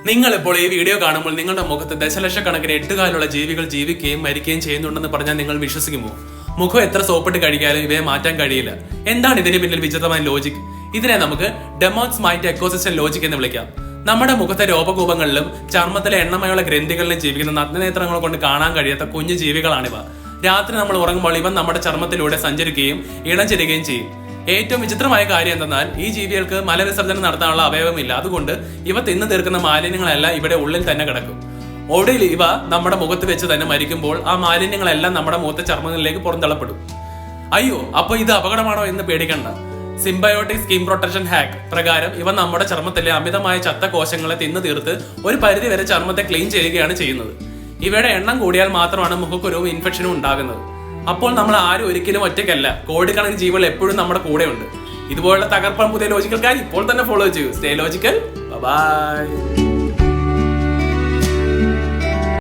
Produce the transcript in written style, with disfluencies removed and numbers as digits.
നിങ്ങൾ ഇപ്പോൾ ഈ വീഡിയോ കാണുമ്പോൾ നിങ്ങളുടെ മുഖത്ത് ദശലക്ഷക്കണക്കിന് എട്ടുകാലുള്ള ജീവികൾ ജീവിക്കുകയും മരിക്കുകയും ചെയ്യുന്നുണ്ടെന്ന് പറഞ്ഞാൽ നിങ്ങൾ വിശ്വസിക്കുമോ? മുഖം എത്ര സോപ്പിട്ട് കഴിക്കാനും ഇവയെ മാറ്റാൻ കഴിയില്ല. എന്താണ് ഇതിന് പിന്നിൽ വിചിത്രമായ ലോജിക്? ഇതിനെ നമുക്ക് ഡെമോൺസ് മൈൻഡ് എക്കോസിസ്റ്റം ലോജിക് എന്ന് വിളിക്കാം. നമ്മുടെ മുഖത്തെ രോപകൂപങ്ങളിലും ചർമ്മത്തിലെ എണ്ണമയുള്ള ഗ്രന്ഥികളിലും ജീവിക്കുന്ന നഗ്നനേത്രങ്ങൾ കൊണ്ട് കാണാൻ കഴിയാത്ത കുഞ്ഞു ജീവികളാണിവ. രാത്രി നമ്മൾ ഉറങ്ങുമ്പോൾ ഇവ നമ്മുടെ ചർമ്മത്തിലൂടെ സഞ്ചരിക്കുകയും ഇണചെരുകയും ചെയ്യും. ഏറ്റവും വിചിത്രമായ കാര്യം എന്തെന്നാൽ ഈ ജീവികൾക്ക് മലവിസർജനം നടത്താനുള്ള അവയവമില്ല. അതുകൊണ്ട് ഇവ തിന്നു തീർക്കുന്ന മാലിന്യങ്ങളെല്ലാം ഇവിടെ ഉള്ളിൽ തന്നെ കിടക്കും. ഒടുവിൽ ഇവ നമ്മുടെ മുഖത്ത് വെച്ച് തന്നെ മരിക്കുമ്പോൾ ആ മാലിന്യങ്ങളെല്ലാം നമ്മുടെ മുഖത്തെ ചർമ്മങ്ങളിലേക്ക് പുറന്തള്ളപ്പെടും. അയ്യോ, അപ്പൊ ഇത് അപകടമാണോ എന്ന് പേടിക്കണ്ട. സിംബയോട്ടിക് സ്കിൻ പ്രൊട്ടക്ഷൻ ഹാക്ക് പ്രകാരം ഇവ നമ്മുടെ ചർമ്മത്തിലെ അമിതമായ ചത്ത കോശങ്ങളെ തിന്നു തീർത്ത് ഒരു പരിധി വരെ ചർമ്മത്തെ ക്ലീൻ ചെയ്യുകയാണ് ചെയ്യുന്നത്. ഇവയുടെ എണ്ണം കൂടിയാൽ മാത്രമാണ് മുഖക്കുരുവും ഇൻഫെക്ഷനും ഉണ്ടാകുന്നത്. അപ്പോൾ നമ്മൾ ആരും ഒരിക്കലും ഒറ്റയ്ക്കല്ല. കോടിക്കണക്കിന് ജീവികൾ എപ്പോഴും നമ്മുടെ കൂടെ ഉണ്ട്. ഇതുപോലുള്ള തകർപ്പൻ പുതിയ ലോജിക്കൽ കാര്യം ഇപ്പോൾ തന്നെ ഫോളോ ചെയ്യൂ. Stay logical. ബൈ.